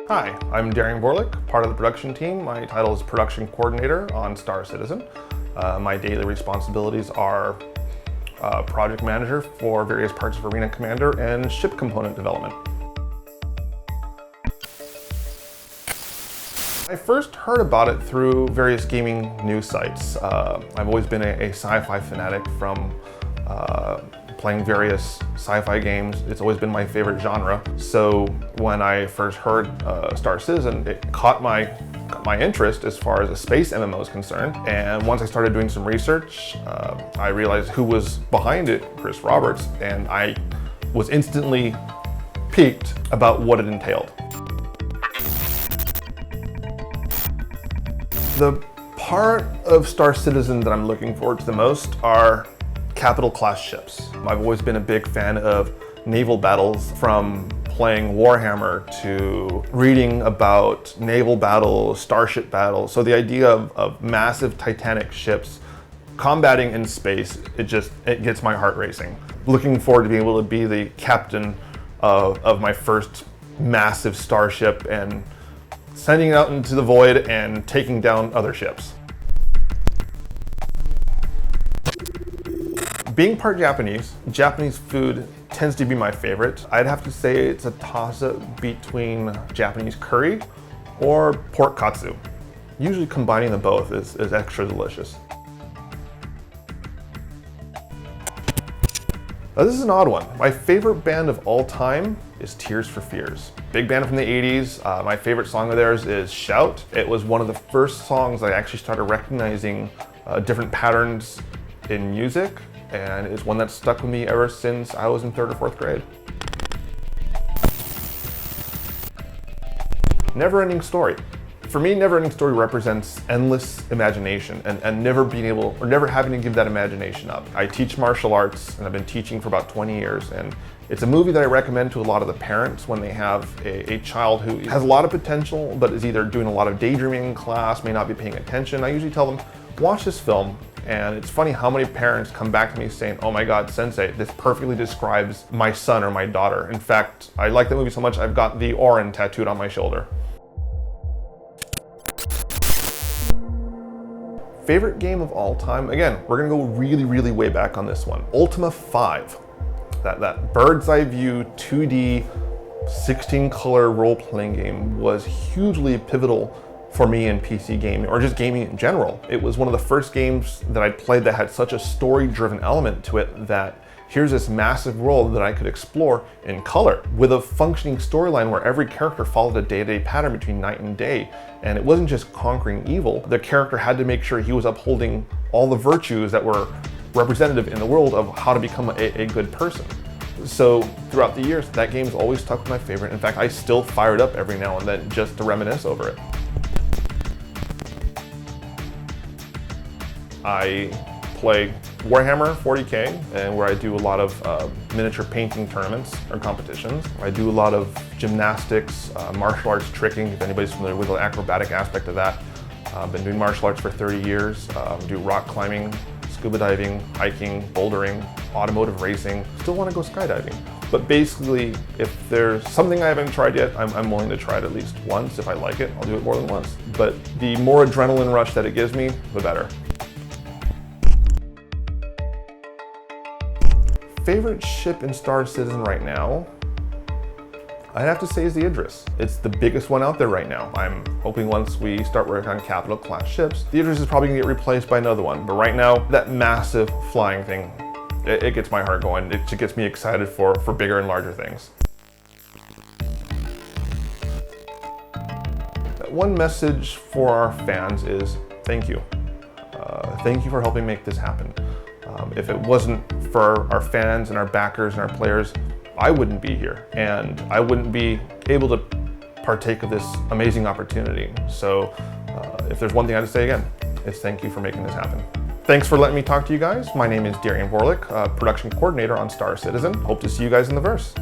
Hi, I'm Darian Vorlick, part of the production team. My title is Production Coordinator on Star Citizen. My daily responsibilities are Project Manager for various parts of Arena Commander and ship component development. I first heard about it through various gaming news sites. I've always been a sci-fi fanatic from playing various sci-fi games. It's always been my favorite genre. So when I first heard Star Citizen, it caught my interest as far as a space MMO is concerned. And once I started doing some research, I realized who was behind it, Chris Roberts, and I was instantly piqued about what it entailed. The part of Star Citizen that I'm looking forward to the most are capital class ships. I've always been a big fan of naval battles, from playing Warhammer to reading about naval battles, starship battles. So the idea of massive titanic ships combating in space, it gets my heart racing. Looking forward to being able to be the captain of my first massive starship and sending it out into the void and taking down other ships. Being part Japanese food tends to be my favorite. I'd have to say it's a toss-up between Japanese curry or pork katsu. Usually combining the both is extra delicious. Now, this is an odd one. My favorite band of all time is Tears for Fears. Big band from the 80s. My favorite song of theirs is Shout. It was one of the first songs I actually started recognizing different patterns in music, and it's one that's stuck with me ever since I was in 3rd or 4th grade. Never-ending story. For me, never-ending story represents endless imagination and never having to give that imagination up. I teach martial arts, and I've been teaching for about 20 years, and it's a movie that I recommend to a lot of the parents when they have a child who has a lot of potential, but is either doing a lot of daydreaming in class, may not be paying attention. I usually tell them, watch this film. And it's funny how many parents come back to me saying, oh my God, Sensei, this perfectly describes my son or my daughter. In fact, I like that movie so much, I've got the Orin tattooed on my shoulder. Favorite game of all time? Again, we're gonna go really, really way back on this one. Ultima 5. That bird's eye view 2D 16 color role-playing game was hugely pivotal for me in PC gaming, or just gaming in general. It was one of the first games that I played that had such a story-driven element to it that here's this massive world that I could explore in color with a functioning storyline where every character followed a day-to-day pattern between night and day. And it wasn't just conquering evil. The character had to make sure he was upholding all the virtues that were representative in the world of how to become a good person. So throughout the years, that game's always stuck with my favorite. In fact, I still fire it up every now and then just to reminisce over it. I play Warhammer 40K, and where I do a lot of miniature painting tournaments or competitions. I do a lot of gymnastics, martial arts tricking, if anybody's familiar with the acrobatic aspect of that. I've been doing martial arts for 30 years. Do rock climbing, scuba diving, hiking, bouldering, automotive racing. Still want to go skydiving. But basically, if there's something I haven't tried yet, I'm willing to try it at least once. If I like it, I'll do it more than once. But the more adrenaline rush that it gives me, the better. Favorite ship in Star Citizen right now, I'd have to say is the Idris. It's the biggest one out there right now. I'm hoping once we start working on capital class ships, the Idris is probably gonna get replaced by another one. But right now, that massive flying thing, it gets my heart going. It gets me excited for bigger and larger things. One message for our fans is thank you. Thank you for helping make this happen. If it wasn't for our fans and our backers and our players, I wouldn't be here, and I wouldn't be able to partake of this amazing opportunity. So if there's one thing I have to say again, it's thank you for making this happen. Thanks for letting me talk to you guys. My name is Darian Vorlick, Production Coordinator on Star Citizen. Hope to see you guys in the verse.